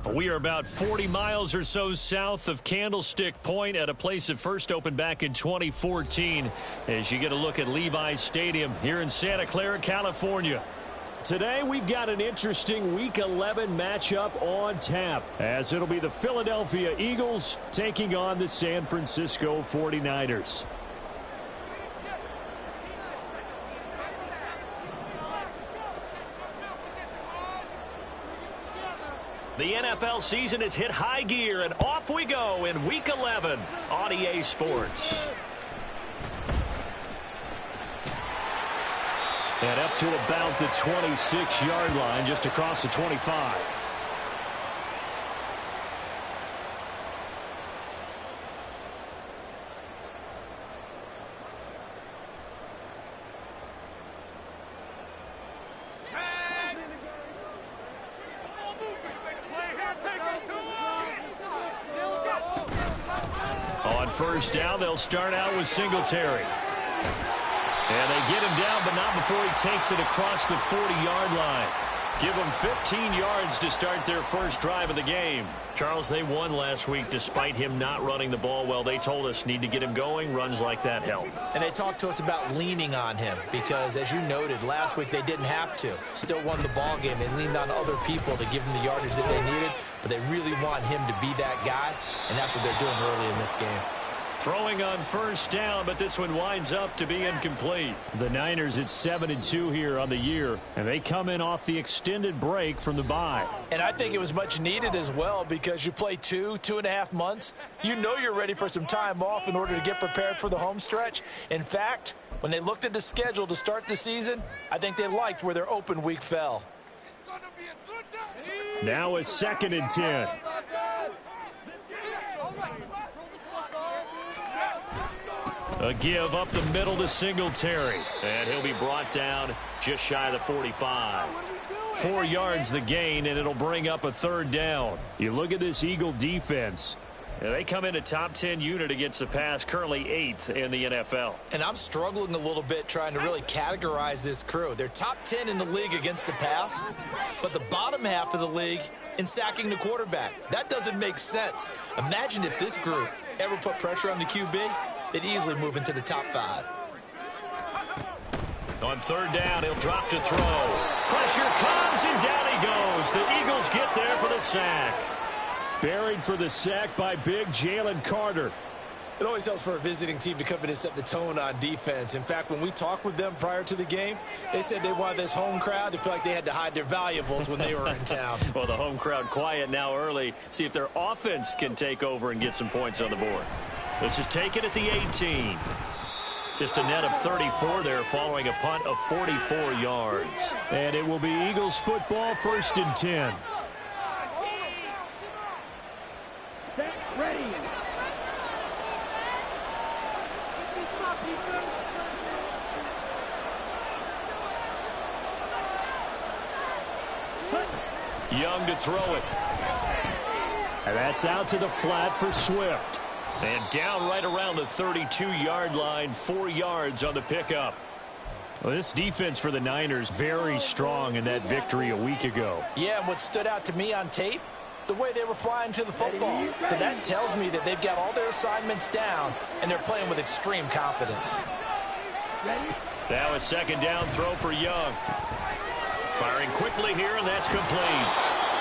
We are about 40 miles or so south of Candlestick Point at a place that first opened back in 2014 as you get a look at Levi's Stadium here in Santa Clara, California. Today we've got an interesting Week 11 matchup on tap as it'll be the Philadelphia Eagles taking on the San Francisco 49ers. The NFL season has hit high gear, and off we go in Week 11 on EA Sports. And up to about the 26-yard line, just across the 25. On first down, they'll start out with Singletary. And they get him down, but not before he takes it across the 40-yard line. Give them 15 yards to start their first drive of the game. Charles, they won last week despite him not running the ball well. They told us need to get him going. Runs like that help. And they talked to us about leaning on him because, as you noted, last week they didn't have to. Still won the ball game. They leaned on other people to give them the yardage that they needed, but they really want him to be that guy, and that's what they're doing early in this game. Throwing on first down, but this one winds up to be incomplete. The Niners at 7-2 here on the year, and they come in off the extended break from the bye. And I think it was much needed as well because you play 2.5 months. You know you're ready for some time off in order to get prepared for the home stretch. In fact, when they looked at the schedule to start the season, I think they liked where their open week fell. Now a 2nd and 10. A give up the middle to Singletary. And he'll be brought down just shy of the 45. 4 yards the gain, and it'll bring up a 3rd down. You look at this Eagle defense. They come in a top 10 unit against the pass, currently 8th in the NFL. And I'm struggling a little bit trying to really categorize this crew. They're top 10 in the league against the pass, but the bottom half of the league in sacking the quarterback. That doesn't make sense. Imagine if this group ever put pressure on the QB. They'd easily move into the top 5. On 3rd down, he'll drop to throw. Pressure comes, and down he goes. The Eagles get there for the sack. Buried for the sack by big Jalen Carter. It always helps for a visiting team to come in and set the tone on defense. In fact, when we talked with them prior to the game, they said they wanted this home crowd to feel like they had to hide their valuables when they were in town. Well, the home crowd quiet now early. See if their offense can take over and get some points on the board. This is taken at the 18. Just a net of 34 there following a punt of 44 yards. And it will be Eagles football, 1st and 10. Ready. Young to throw it. And that's out to the flat for Swift. And down right around the 32-yard line, 4 yards on the pickup. Well, this defense for the Niners, very strong in that victory a week ago. Yeah, and what stood out to me on tape, the way they were flying to the football. So that tells me that they've got all their assignments down, and they're playing with extreme confidence. Now a 2nd down throw for Young. Firing quickly here, and that's complete.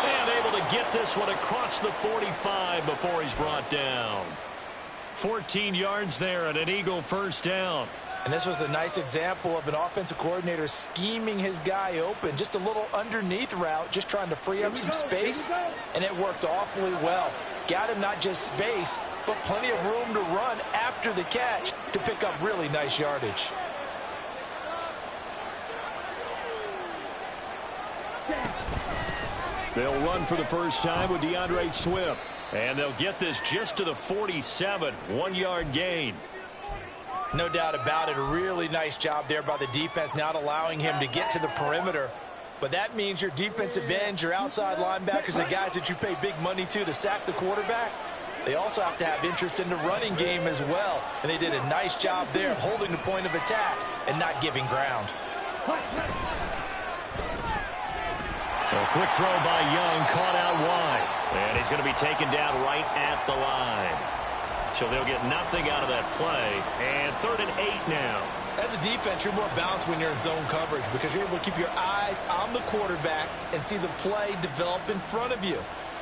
And able to get this one across the 45 before he's brought down. 14 yards there and an Eagle 1st down. And this was a nice example of an offensive coordinator scheming his guy open. Just a little underneath route, just trying to free up some space, and it worked awfully well. Got him not just space, but plenty of room to run after the catch to pick up really nice yardage. They'll run for the first time with DeAndre Swift. And they'll get this just to the 47, 1-yard gain. No doubt about it. A really nice job there by the defense, not allowing him to get to the perimeter. But that means your defensive ends, your outside linebackers, the guys that you pay big money to sack the quarterback, they also have to have interest in the running game as well. And they did a nice job there of holding the point of attack and not giving ground. A quick throw by Young, caught out wide. And he's going to be taken down right at the line. So they'll get nothing out of that play. And 3rd and 8 now. As a defense, you're more balanced when you're in zone coverage because you're able to keep your eyes on the quarterback and see the play develop in front of you.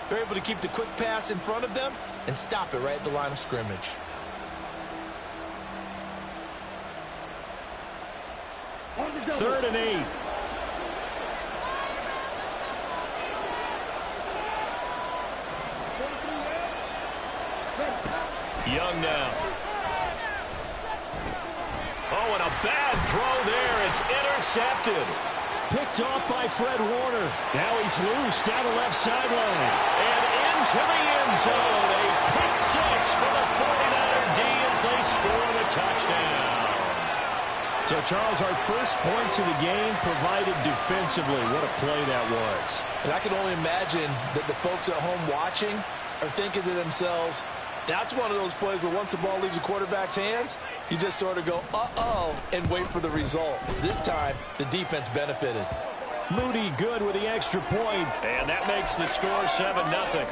They're able to keep the quick pass in front of them and stop it right at the line of scrimmage. Third and 8. Young now. Oh, and a bad throw there. It's intercepted. Picked off by Fred Warner. Now he's loose down the left sideline. And into the end zone. A pick six for the 49er D as they score the touchdown. So, Charles, our first points of the game provided defensively. What a play that was. And I can only imagine that the folks at home watching are thinking to themselves, that's one of those plays where once the ball leaves the quarterback's hands, you just sort of go, uh-oh, and wait for the result. This time, the defense benefited. Moody good with the extra point. And that makes the score 7-0.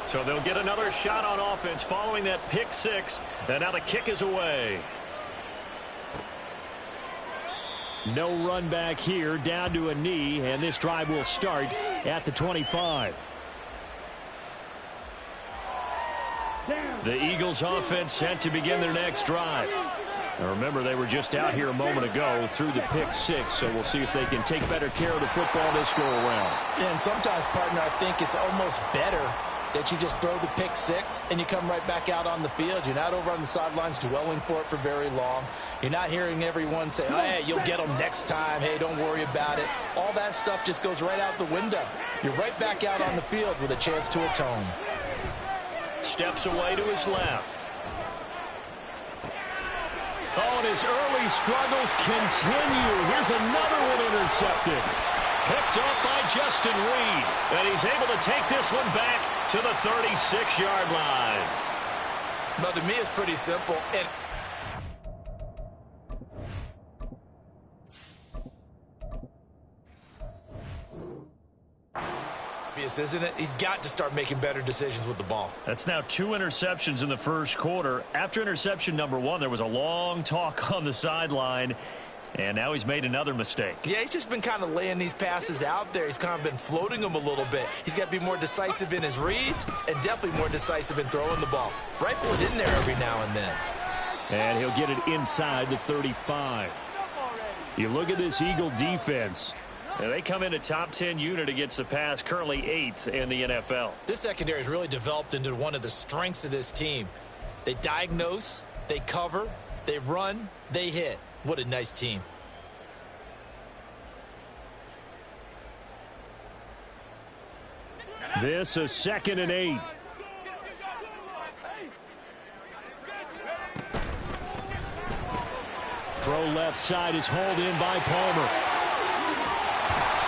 So they'll get another shot on offense following that pick six. And now the kick is away. No run back here, down to a knee, and this drive will start at the 25. The Eagles offense set to begin their next drive. Now remember, they were just out here a moment ago through the pick six, so we'll see if they can take better care of the football this go around. Yeah, and sometimes, partner, I think it's almost better that you just throw the pick six and you come right back out on the field. You're not over on the sidelines dwelling for it for very long. You're not hearing everyone say, oh, hey, you'll get them next time. Hey, don't worry about it. All that stuff just goes right out the window. You're right back out on the field with a chance to atone. Steps away to his left. Oh, and his early struggles continue. Here's another one intercepted. Picked off by Justin Reed. And he's able to take this one back to the 36-yard line. But to me, it's pretty simple. And obvious, isn't it? He's got to start making better decisions with the ball. That's now 2 interceptions in the first quarter. After interception number 1, there was a long talk on the sideline. And now he's made another mistake. Yeah, he's just been kind of laying these passes out there. He's kind of been floating them a little bit. He's got to be more decisive in his reads and definitely more decisive in throwing the ball. Rifle it in there every now and then. And he'll get it inside the 35. You look at this Eagle defense. And they come in a top 10 unit against the pass, currently 8th in the NFL. This secondary has really developed into one of the strengths of this team. They diagnose, they cover, they run, they hit. What a nice team. This is 2nd and 8. Throw left side is hauled in by Palmer.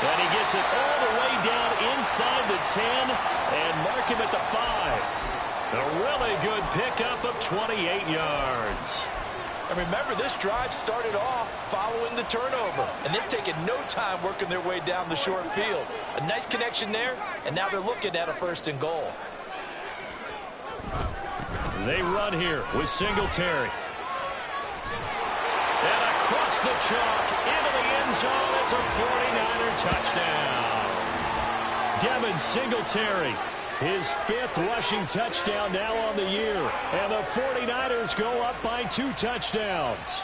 And he gets it all the way down inside the 10 and mark him at the 5. A really good pickup of 28 yards. And remember, this drive started off following the turnover. And they've taken no time working their way down the short field. A nice connection there, and now they're looking at a 1st and goal. They run here with Singletary. And across the chalk into the end zone. It's a 49er touchdown. Devin Singletary. His 5th rushing touchdown now on the year. And the 49ers go up by 2 touchdowns.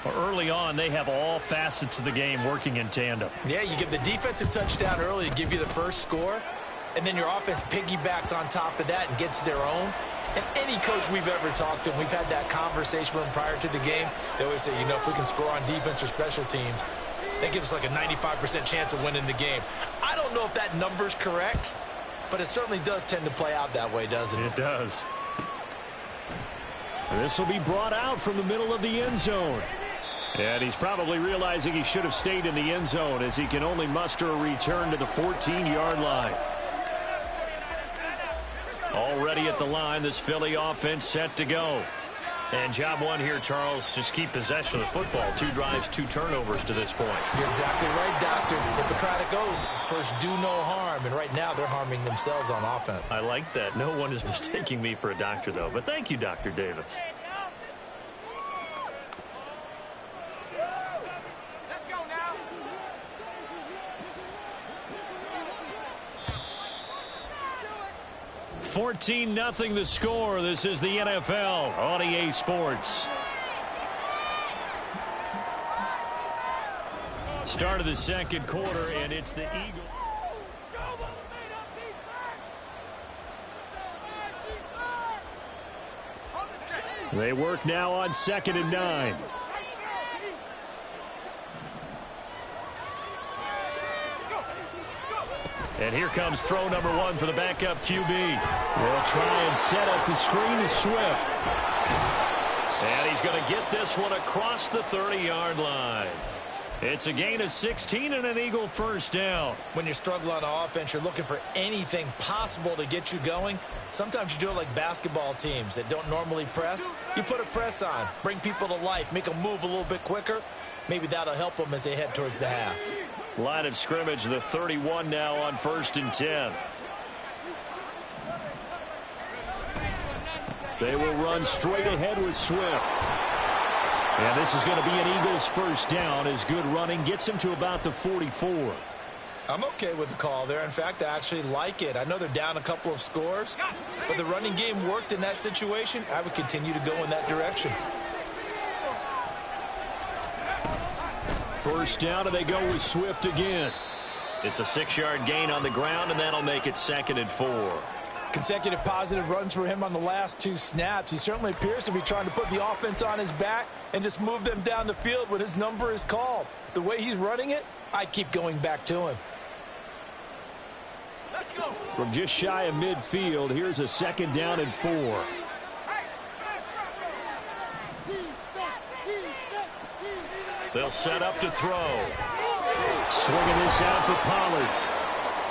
Early on, they have all facets of the game working in tandem. Yeah, you give the defensive touchdown early to give you the first score, and then your offense piggybacks on top of that and gets their own. And any coach we've ever talked to, and we've had that conversation with them prior to the game, they always say, you know, if we can score on defense or special teams, that gives us like a 95% chance of winning the game. I don't know if that number's correct, but it certainly does tend to play out that way, doesn't it? It does. This will be brought out from the middle of the end zone. And he's probably realizing he should have stayed in the end zone as he can only muster a return to the 14-yard line. Already at the line, this Philly offense set to go. And job one here, Charles, just keep possession of the football. 2 drives, 2 turnovers to this point. You're exactly right, Doctor. Hippocratic oath, first do no harm. And right now they're harming themselves on offense. I like that. No one is mistaking me for a doctor, though. But thank you, Dr. Davis. Let's go now. 14-0 the score. This is the NFL on EA Sports. Start of the second quarter, and it's the Eagles. They work now on 2nd and 9. And here comes throw number 1 for the backup QB. They'll try and set up the screen to Swift. And he's going to get this one across the 30-yard line. It's a gain of 16 and an Eagle first down. When you struggle on offense, you're looking for anything possible to get you going. Sometimes you do it like basketball teams that don't normally press. You put a press on, bring people to life, make them move a little bit quicker. Maybe that'll help them as they head towards the half. Line of scrimmage, the 31 now on 1st and 10. They will run straight ahead with Swift. And this is going to be an Eagles first down as good running gets him to about the 44. I'm okay with the call there. In fact, I actually like it. I know they're down a couple of scores, but the running game worked in that situation. I would continue to go in that direction. First down, and they go with Swift again. It's a 6-yard gain on the ground, and that'll make it 2nd and 4. Consecutive positive runs for him on the last 2 snaps. He certainly appears to be trying to put the offense on his back and just move them down the field when his number is called. The way he's running it, I keep going back to him. Let's go. From just shy of midfield, here's a 2nd down and 4. They'll set up to throw. Swinging this out for Pollard.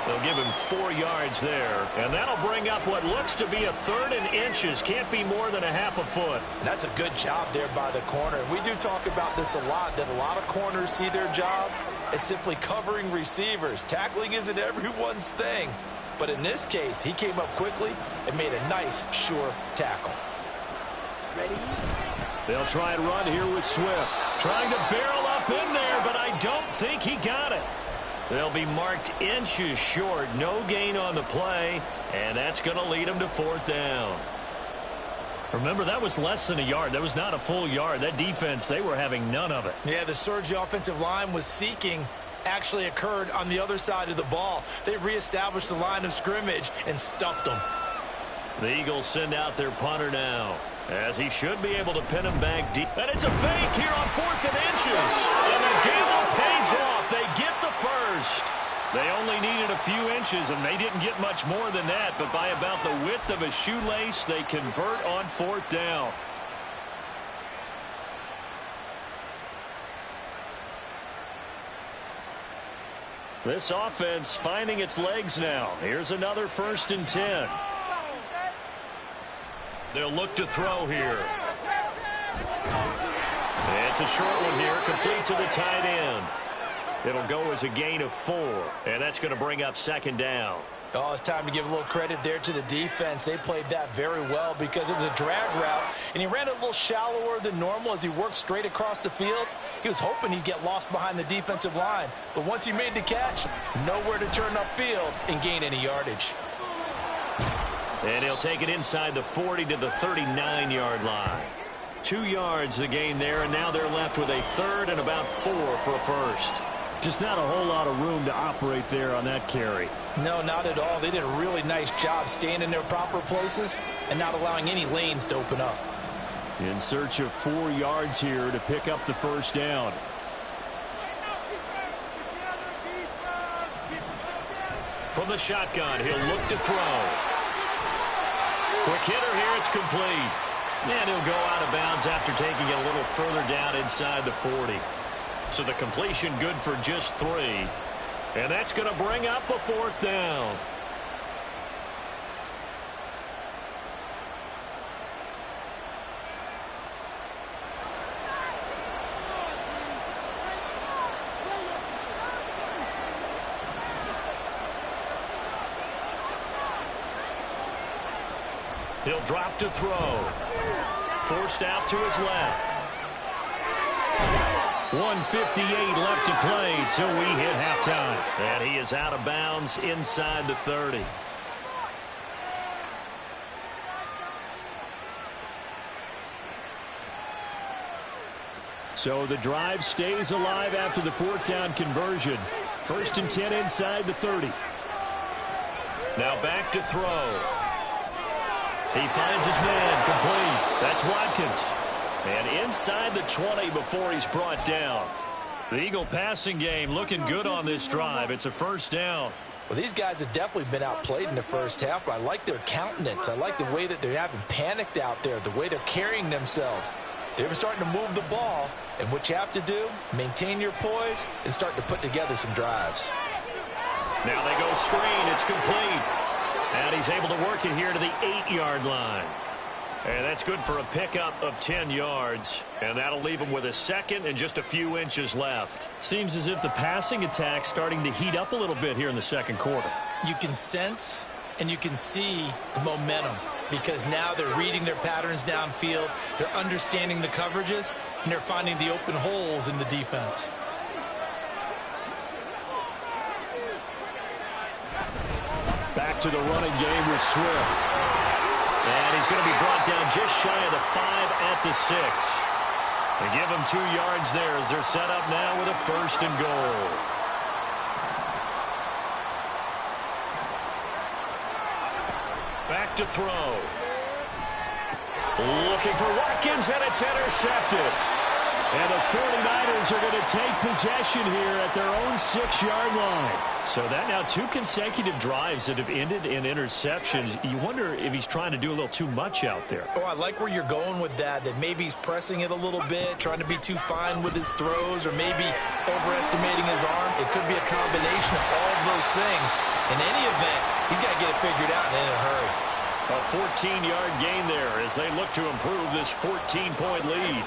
They'll give him 4 yards there. And that'll bring up what looks to be a 3rd and inches. Can't be more than a half a foot. That's a good job there by the corner. We do talk about this a lot, that a lot of corners see their job as simply covering receivers. Tackling isn't everyone's thing. But in this case, he came up quickly and made a nice, sure tackle. Ready? They'll try and run here with Swift. Trying to barrel up in there, but I don't think he got it. They'll be marked inches short. No gain on the play, and that's going to lead them to 4th down. Remember, that was less than a yard. That was not a full yard. That defense, they were having none of it. Yeah, the surge the offensive line was seeking actually occurred on the other side of the ball. They reestablished the line of scrimmage and stuffed them. The Eagles send out their punter now, as he should be able to pin him back deep. And it's a fake here on 4th and inches. And the gamble pays off. They get the first. They only needed a few inches, and they didn't get much more than that. But by about the width of a shoelace, they convert on 4th down. This offense finding its legs now. Here's another 1st and 10. They'll look to throw here. It's a short one here, complete to the tight end. It'll go as a gain of 4, and that's going to bring up 2nd down. Oh, it's time to give a little credit there to the defense. They played that very well because it was a drag route, and he ran a little shallower than normal as he worked straight across the field. He was hoping he'd get lost behind the defensive line, but once he made the catch, nowhere to turn upfield and gain any yardage. And he'll take it inside the 40 to the 39-yard line. 2 yards the gain there, and now they're left with a 3rd and about 4 for a first. Just not a whole lot of room to operate there on that carry. No, not at all. They did a really nice job staying in their proper places and not allowing any lanes to open up. In search of 4 yards here to pick up the first down. From the shotgun, he'll look to throw. Quick hitter here, it's complete. And he'll go out of bounds after taking it a little further down inside the 40. So the completion good for just 3. And that's going to bring up a 4th down. He'll drop to throw. Forced out to his left. 1:58 left to play till we hit halftime. And he is out of bounds inside the 30. So the drive stays alive after the fourth down conversion. 1st and 10 inside the 30. Now back to throw. He finds his man complete. That's Watkins. And inside the 20 before he's brought down. The Eagle passing game looking good on this drive. It's a first down. Well, these guys have definitely been outplayed in the first half, but I like their countenance. I like the way that they haven't panicked out there, the way they're carrying themselves. They're starting to move the ball, and what you have to do, maintain your poise and start to put together some drives. Now they go screen. It's complete. And he's able to work it here to the 8-yard line. And that's good for a pickup of 10 yards. And that'll leave him with a second and just a few inches left. Seems as if the passing attack's starting to heat up a little bit here in the second quarter. You can sense and you can see the momentum because now they're reading their patterns downfield, they're understanding the coverages, and they're finding the open holes in the defense. Back to the running game with Swift. And he's going to be brought down just shy of the 5 at the 6. They give him 2 yards there as they're set up now with a 1st and goal. Back to throw. Looking for Watkins, and it's intercepted. And the 49ers are going to take possession here at their own 6-yard line. So that now 2 consecutive drives that have ended in interceptions. You wonder if he's trying to do a little too much out there. Oh, I like where you're going with that maybe he's pressing it a little bit, trying to be too fine with his throws, or maybe overestimating his arm. It could be a combination of all of those things. In any event, he's got to get it figured out and in a hurry. A 14-yard gain there as they look to improve this 14-point lead.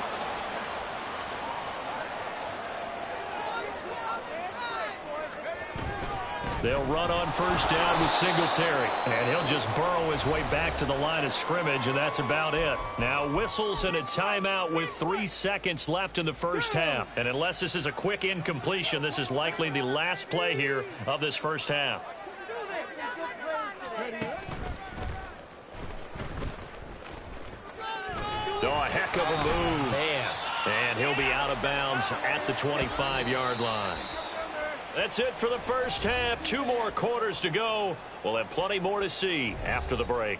They'll run on first down with Singletary. And he'll just burrow his way back to the line of scrimmage, and that's about it. Now whistles and a timeout with 3 seconds left in the first half. And unless this is a quick incompletion, this is likely the last play here of this first half. Oh, a heck of a move. Man. And he'll be out of bounds at the 25-yard line. That's it for the first half. 2 more quarters to go. We'll have plenty more to see after the break.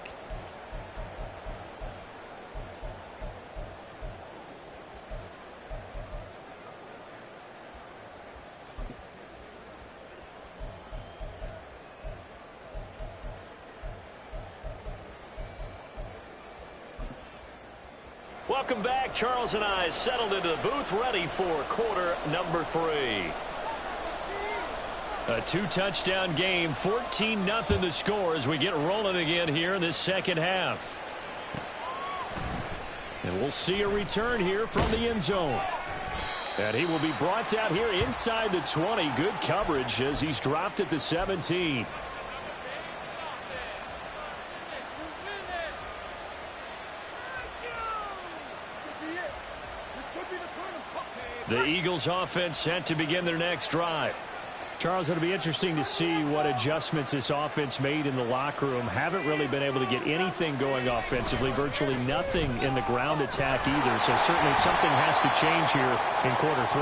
Welcome back. Charles and I settled into the booth ready for quarter number 3. A 2-touchdown game, 14-0 the score as we get rolling again here in this second half. And we'll see a return here from the end zone. And he will be brought down here inside the 20. Good coverage as he's dropped at the 17. The Eagles offense set to begin their next drive. Charles, it'll be interesting to see what adjustments this offense made in the locker room. Haven't really been able to get anything going offensively, virtually nothing in the ground attack either. So certainly something has to change here in quarter 3.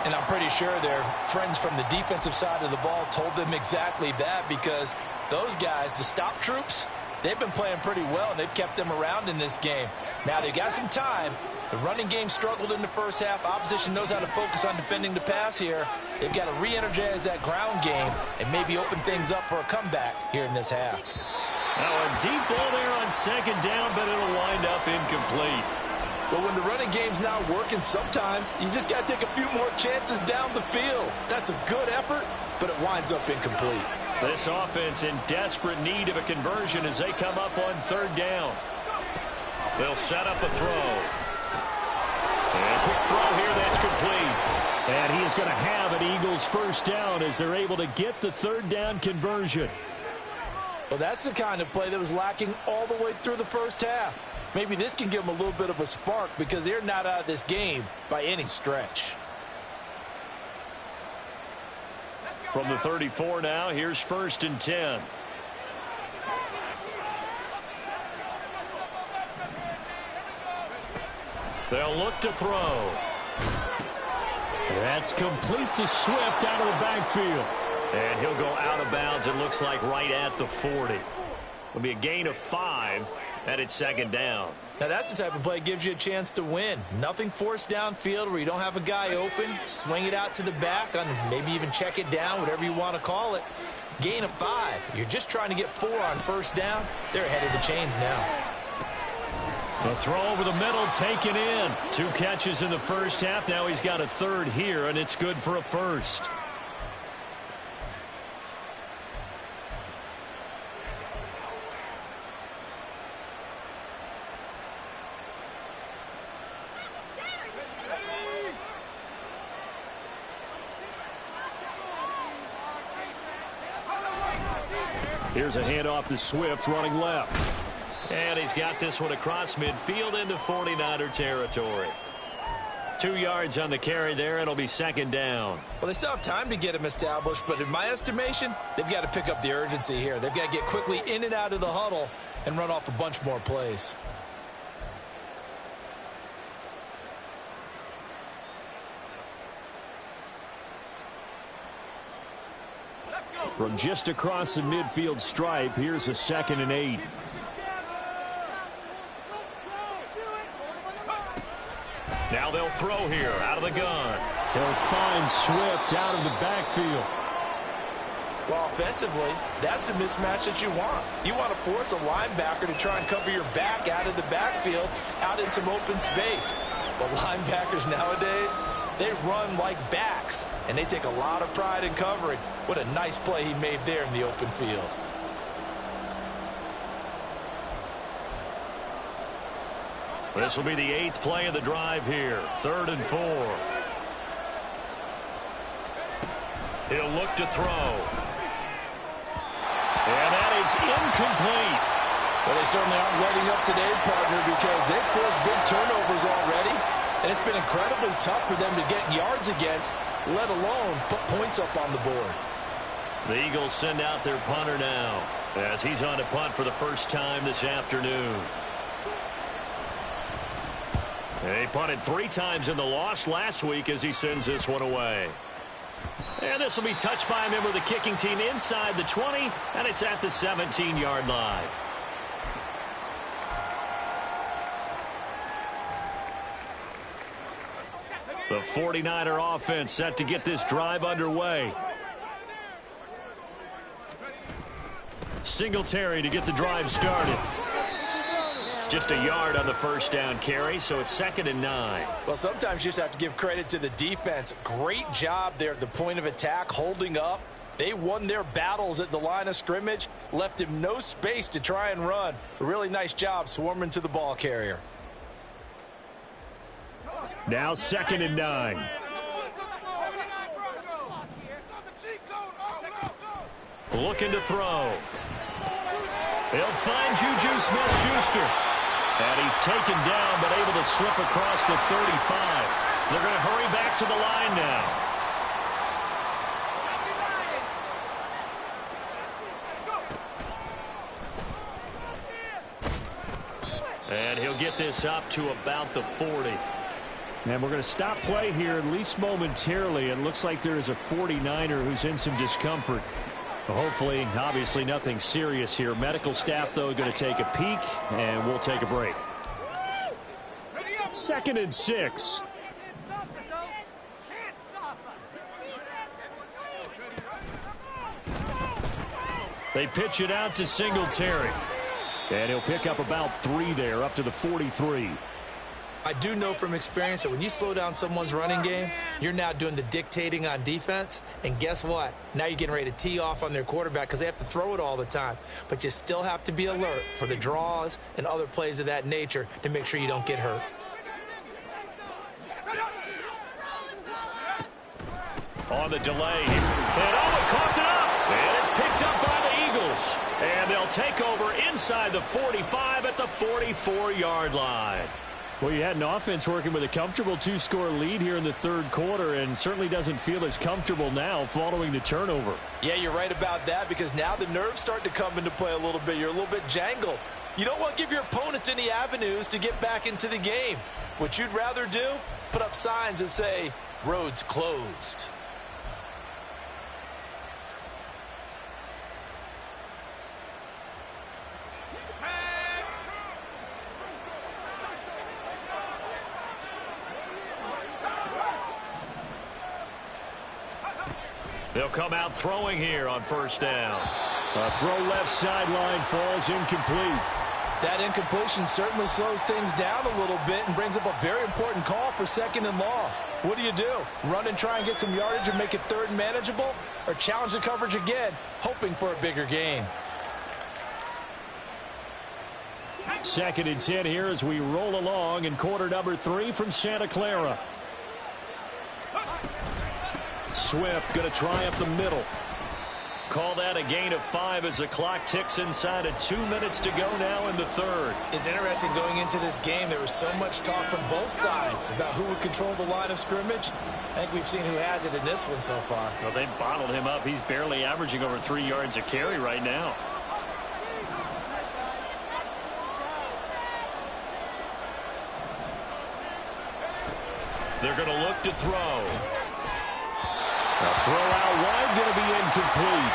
And I'm pretty sure their friends from the defensive side of the ball told them exactly that, because those guys, the stop troops, they've been playing pretty well, and they've kept them around in this game. Now, they got some time. The running game struggled in the first half. Opposition knows how to focus on defending the pass here. They've got to re-energize that ground game and maybe open things up for a comeback here in this half. Now a deep ball there on second down, but it'll wind up incomplete. Well, when the running game's not working, sometimes you just got to take a few more chances down the field. That's a good effort, but it winds up incomplete. This offense in desperate need of a conversion as they come up on third down. They'll set up a throw. And quick throw here, that's complete. And he is going to have an Eagles first down as they're able to get the third down conversion. Well, that's the kind of play that was lacking all the way through the first half. Maybe this can give them a little bit of a spark because they're not out of this game by any stretch. From the 34 now, here's 1st and 10. They'll look to throw. That's complete to Swift out of the backfield. And he'll go out of bounds, it looks like, right at the 40. It'll be a gain of 5, and it's 2nd down. Now, that's the type of play that gives you a chance to win. Nothing forced downfield where you don't have a guy open. Swing it out to the back, and maybe even check it down, whatever you want to call it. Gain of 5. You're just trying to get 4 on 1st down. They're ahead of the chains now. The throw over the middle, taken in. 2 catches in the first half. Now he's got a 3rd here, and it's good for a 1st. Here's a handoff to Swift running left. And he's got this one across midfield into 49er territory. 2 yards on the carry there. It'll be 2nd down. Well, they still have time to get him established, but in my estimation, they've got to pick up the urgency here. They've got to get quickly in and out of the huddle and run off a bunch more plays. From just across the midfield stripe, here's a 2nd and 8. Now they'll throw here out of the gun. He'll find Swift out of the backfield. Well, offensively, that's the mismatch that you want. You want to force a linebacker to try and cover your back out of the backfield, out in some open space. The linebackers nowadays, they run like backs, and they take a lot of pride in covering. What a nice play he made there in the open field. This will be the 8th play of the drive here. 3rd and 4. He'll look to throw. And that is incomplete. Well, they certainly aren't letting up today, partner, because they've forced big turnovers already. And it's been incredibly tough for them to get yards against, let alone put points up on the board. The Eagles send out their punter now as he's on to punt for the first time this afternoon. They punted 3 times in the loss last week as he sends this one away. And this will be touched by a member of the kicking team inside the 20, and it's at the 17-yard line. The 49er offense set to get this drive underway. Singletary to get the drive started. Just a yard on the first down carry, so it's 2nd and 9. Well, sometimes you just have to give credit to the defense. Great job there at the point of attack, holding up. They won their battles at the line of scrimmage, left him no space to try and run. A really nice job swarming to the ball carrier. Now 2nd and 9. Looking to throw. He'll find Juju Smith-Schuster. And he's taken down, but able to slip across the 35. They're going to hurry back to the line now. And he'll get this up to about the 40. And we're going to stop play here, at least momentarily. It looks like there is a 49er who's in some discomfort. Hopefully, obviously, nothing serious here. Medical staff, though, going to take a peek, and we'll take a break. 2nd and 6. They pitch it out to Singletary. And he'll pick up about 3 there, up to the 43. I do know from experience that when you slow down someone's running game, you're now doing the dictating on defense. And guess what? Now you're getting ready to tee off on their quarterback because they have to throw it all the time. But you still have to be alert for the draws and other plays of that nature to make sure you don't get hurt. On the delay. And Owen coughed it up. And it's picked up by the Eagles. And they'll take over inside the 45 at the 44-yard line. Well, you had an offense working with a comfortable 2-score lead here in the third quarter and certainly doesn't feel as comfortable now following the turnover. Yeah, you're right about that because now the nerves start to come into play a little bit. You're a little bit jangled. You don't want to give your opponents any avenues to get back into the game. What you'd rather do, put up signs that say, roads closed. They'll come out throwing here on first down. A throw left sideline falls incomplete. That incompletion certainly slows things down a little bit and brings up a very important call for second and long. What do? Run and try and get some yardage and make it third and manageable? Or challenge the coverage again, hoping for a bigger gain? Second and 10 here as we roll along in quarter number 3 from Santa Clara. Swift going to try up the middle. Call that a gain of 5 as the clock ticks inside of 2 minutes to go now in the third. It's interesting going into this game. There was so much talk from both sides about who would control the line of scrimmage. I think we've seen who has it in this one so far. Well, they bottled him up. He's barely averaging over 3 yards a carry right now. They're going to look to throw. A throw out wide, going to be incomplete.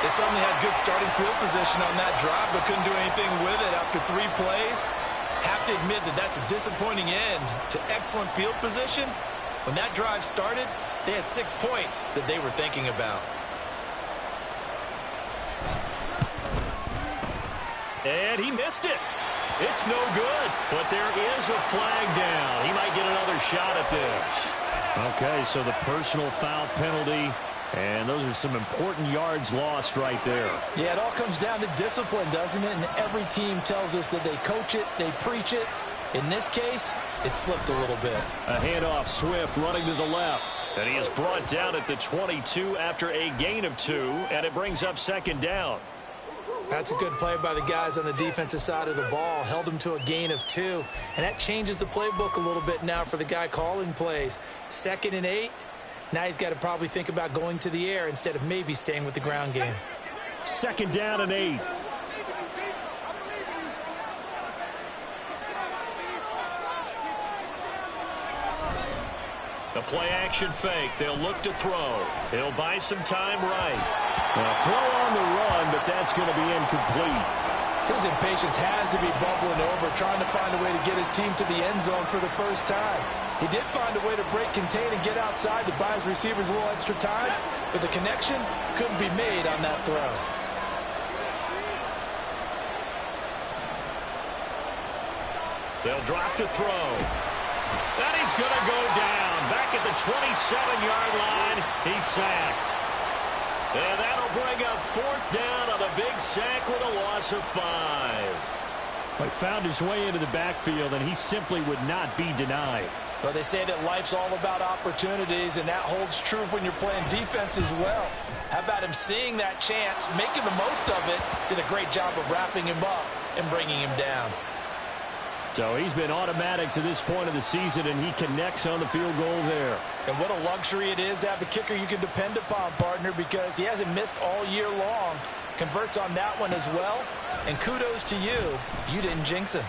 They certainly had good starting field position on that drive, but couldn't do anything with it after 3 plays. Have to admit that that's a disappointing end to excellent field position. When that drive started, they had 6 points that they were thinking about. And he missed it. It's no good, but there is a flag down. He might get another shot at this. Okay, so the personal foul penalty, and those are some important yards lost right there. Yeah, it all comes down to discipline, doesn't it? And every team tells us that they coach it, they preach it. In this case, it slipped a little bit. A handoff, Swift running to the left. And he is brought down at the 22 after a gain of 2, and it brings up second down. That's a good play by the guys on the defensive side of the ball. Held them to a gain of 2. And that changes the playbook a little bit now for the guy calling plays. 2nd and 8. Now he's got to probably think about going to the air instead of maybe staying with the ground game. 2nd down and 8. The play action fake. They'll look to throw. He'll buy some time right. A throw on the run, but that's going to be incomplete. His impatience has to be bubbling over, trying to find a way to get his team to the end zone for the first time. He did find a way to break, contain, and get outside to buy his receivers a little extra time, but the connection couldn't be made on that throw. They'll drop to throw. And he's going to go down. Back at the 27-yard line, he's sacked. And that'll bring up 4th down on a big sack with a loss of 5. He found his way into the backfield, and he simply would not be denied. Well, they say that life's all about opportunities, and that holds true when you're playing defense as well. How about him seeing that chance, making the most of it, did a great job of wrapping him up and bringing him down. So he's been automatic to this point of the season, and he connects on the field goal there. And what a luxury it is to have a kicker you can depend upon, partner, because he hasn't missed all year long. Converts on that one as well. And kudos to you. You didn't jinx him.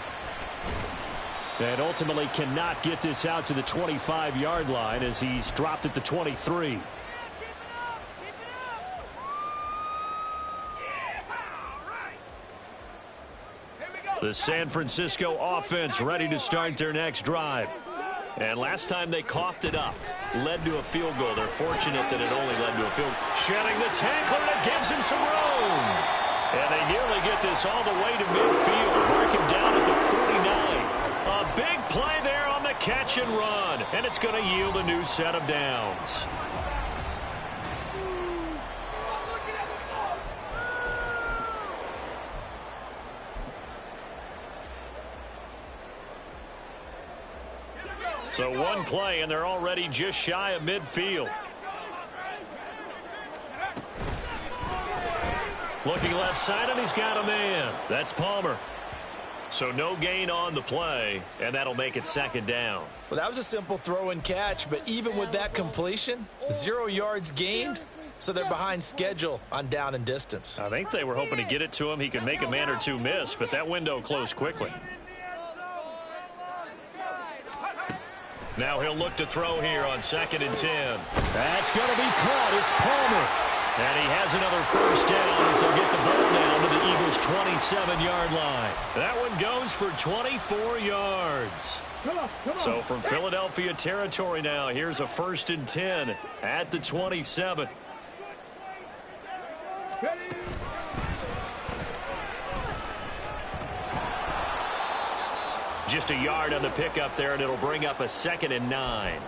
And ultimately cannot get this out to the 25-yard line as he's dropped at the 23. The San Francisco offense ready to start their next drive. And last time they coughed it up, led to a field goal. They're fortunate that it only led to a field goal. Shedding the tackler that gives him some room. And they nearly get this all the way to midfield. Mark him down at the 49. A big play there on the catch and run. And it's going to yield a new set of downs. So one play, and they're already just shy of midfield. Looking left side, and he's got a man. That's Palmer. So no gain on the play, and that'll make it second down. Well, that was a simple throw and catch, but even with that completion, 0 yards gained, so they're behind schedule on down and distance. I think they were hoping to get it to him. He could make a man or two miss, but that window closed quickly. Now he'll look to throw here on 2nd and 10. That's going to be caught. It's Palmer. And he has another first down as they'll get the ball down to the Eagles' 27-yard line. That one goes for 24 yards. So from Philadelphia territory now, here's a 1st and 10 at the 27. Just a yard on the pickup there, and it'll bring up a 2nd and 9.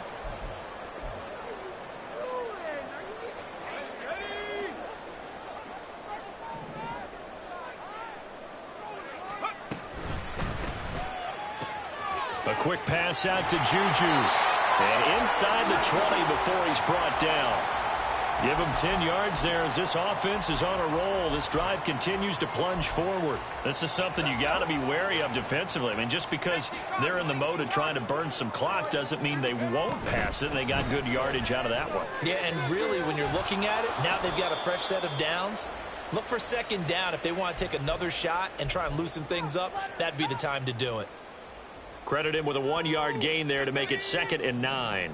A quick pass out to Juju. And inside the 20 before he's brought down. Give him 10 yards there as this offense is on a roll. This drive continues to plunge forward. This is something you got to be wary of defensively. I mean, just because they're in the mode of trying to burn some clock doesn't mean they won't pass it. And they got good yardage out of that one. Yeah, and really when you're looking at it, now they've got a fresh set of downs. Look for 2nd down. If they want to take another shot and try and loosen things up, that'd be the time to do it. Credit him with a 1-yard gain there to make it 2nd and 9.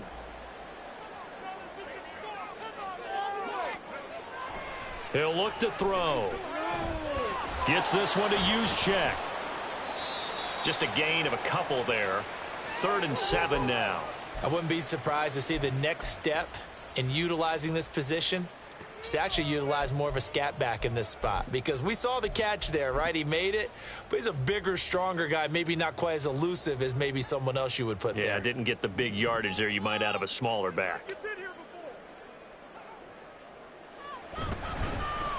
He'll look to throw. Gets this one to Juszczyk. Just a gain of a couple there. 3rd and 7 now. I wouldn't be surprised to see the next step in utilizing this position is to actually utilize more of a scat back in this spot, because we saw the catch there, right? He made it, but he's a bigger, stronger guy, maybe not quite as elusive as maybe someone else you would put there. Yeah, didn't get the big yardage there you might out of a smaller back.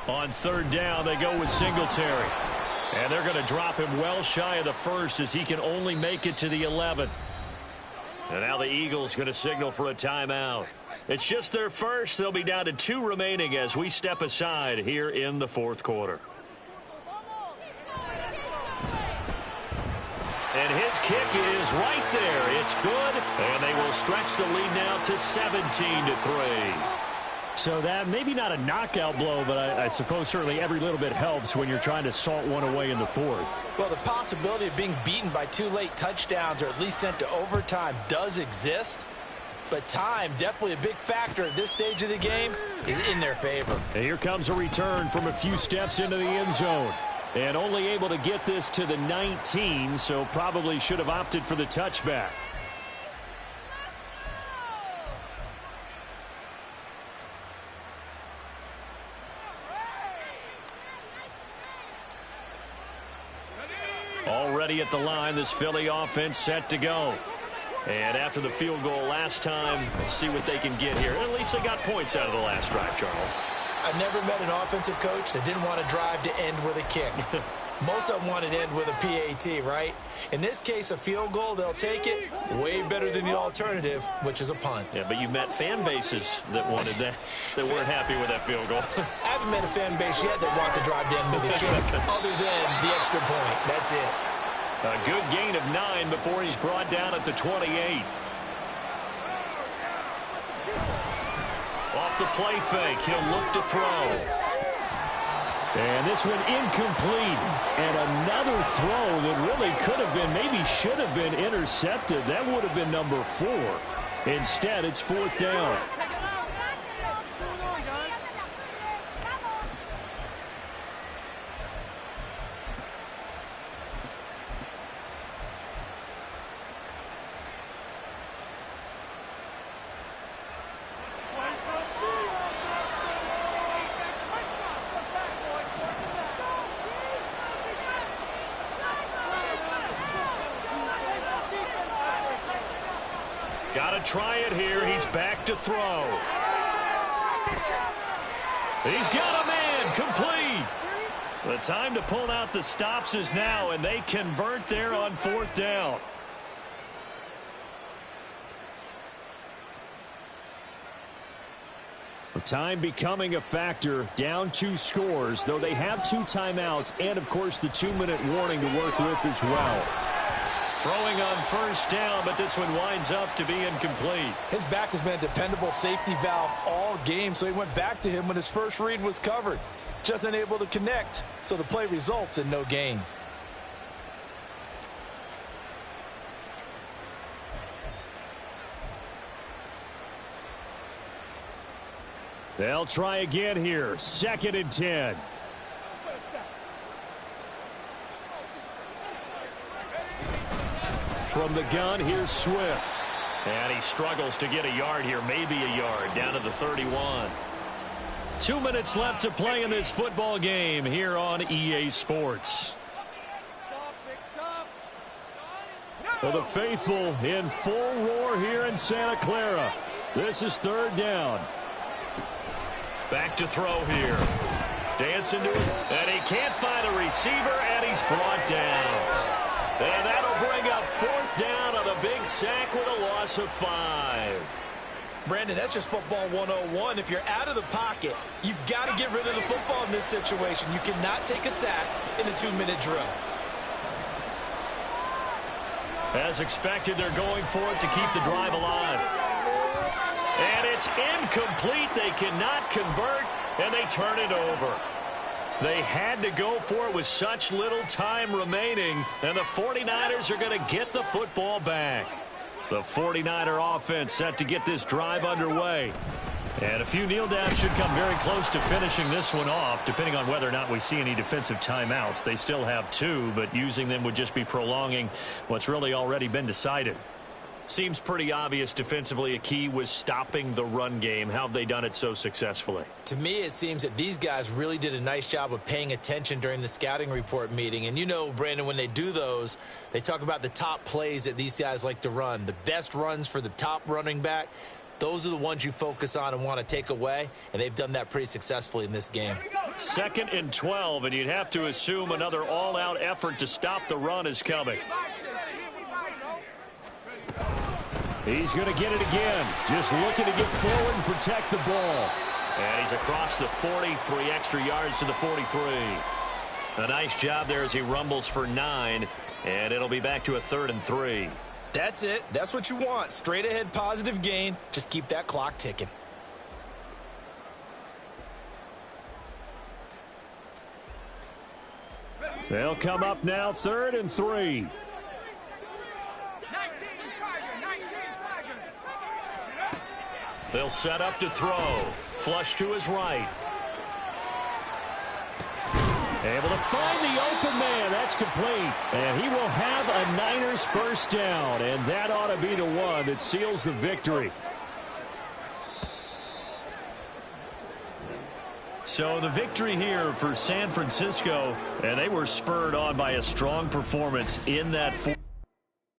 On 3rd down, they go with Singletary. And they're going to drop him well shy of the 1st as he can only make it to the 11. And now the Eagles going to signal for a timeout. It's just their first. They'll be down to 2 remaining as we step aside here in the 4th quarter. And his kick is right there. It's good. And they will stretch the lead now to 17-3. So that maybe not a knockout blow, but I suppose certainly every little bit helps when you're trying to salt one away in the 4th. Well, the possibility of being beaten by 2 late touchdowns or at least sent to overtime does exist. But time, definitely a big factor at this stage of the game, is in their favor. And here comes a return from a few steps into the end zone. And only able to get this to the 19, so probably should have opted for the touchback. Already at the line, this Philly offense set to go. And after the field goal last time, we'll see what they can get here. At least they got points out of the last drive, Charles. I've never met an offensive coach that didn't want to drive to end with a kick. Most of them want to end with a PAT, right? In this case, a field goal, they'll take it. Way better than the alternative, which is a punt. Yeah, but you met fan bases that wanted that, that weren't happy with that field goal. I haven't met a fan base yet that wants to drive to end with a kick, other than the extra point. That's it. A good gain of 9 before he's brought down at the 28. Off the play fake, he'll look to throw. And this one incomplete. And another throw that really could have been, maybe should have been intercepted. That would have been number 4. Instead, it's 4th down. Got to try it here. He's back to throw. He's got a man complete. The time to pull out the stops is now, and they convert there on 4th down. Time becoming a factor, down 2 scores, though they have 2 timeouts and, of course, the 2-minute warning to work with as well. Throwing on first down, but this one winds up to be incomplete. His back has been a dependable safety valve all game, so he went back to him when his first read was covered. Just unable to connect, so the play results in no gain. They'll try again here. 2nd and 10. From the gun, here's Swift. And he struggles to get a yard here, maybe a yard, down to the 31. 2 minutes left to play in this football game here on EA Sports. Well, the faithful in full roar here in Santa Clara. This is 3rd down. Back to throw here. Dancing to it, and he can't find a receiver, and he's brought down. And that'll bring up 4th down on a big sack with a loss of 5. Brandon, that's just football 101. If you're out of the pocket, you've got to get rid of the football in this situation. You cannot take a sack in a 2-minute drill. As expected, they're going for it to keep the drive alive. And it's incomplete. They cannot convert, and they turn it over. They had to go for it with such little time remaining, and the 49ers are going to get the football back. The 49er offense set to get this drive underway. And a few kneel downs should come very close to finishing this one off, depending on whether or not we see any defensive timeouts. They still have 2, but using them would just be prolonging what's really already been decided. Seems pretty obvious defensively a key was stopping the run game. How have they done it so successfully? To me, it seems that these guys really did a nice job of paying attention during the scouting report meeting. And you know, Brandon, when they do those, they talk about the top plays that these guys like to run. The best runs for the top running back, those are the ones you focus on and want to take away. And they've done that pretty successfully in this game. 2nd and 12, and you'd have to assume another all-out effort to stop the run is coming. He's going to get it again. Just looking to get forward and protect the ball. And he's across the 40, 3 extra yards to the 43. A nice job there as he rumbles for 9, and it'll be back to a 3rd and 3. That's it. That's what you want. Straight ahead positive gain. Just keep that clock ticking. They'll come up now 3rd and 3. They'll set up to throw. Flush to his right. Able to find the open man. That's complete. And he will have a Niners 1st down. And that ought to be the one that seals the victory. So the victory here for San Francisco. And they were spurred on by a strong performance in that fourth.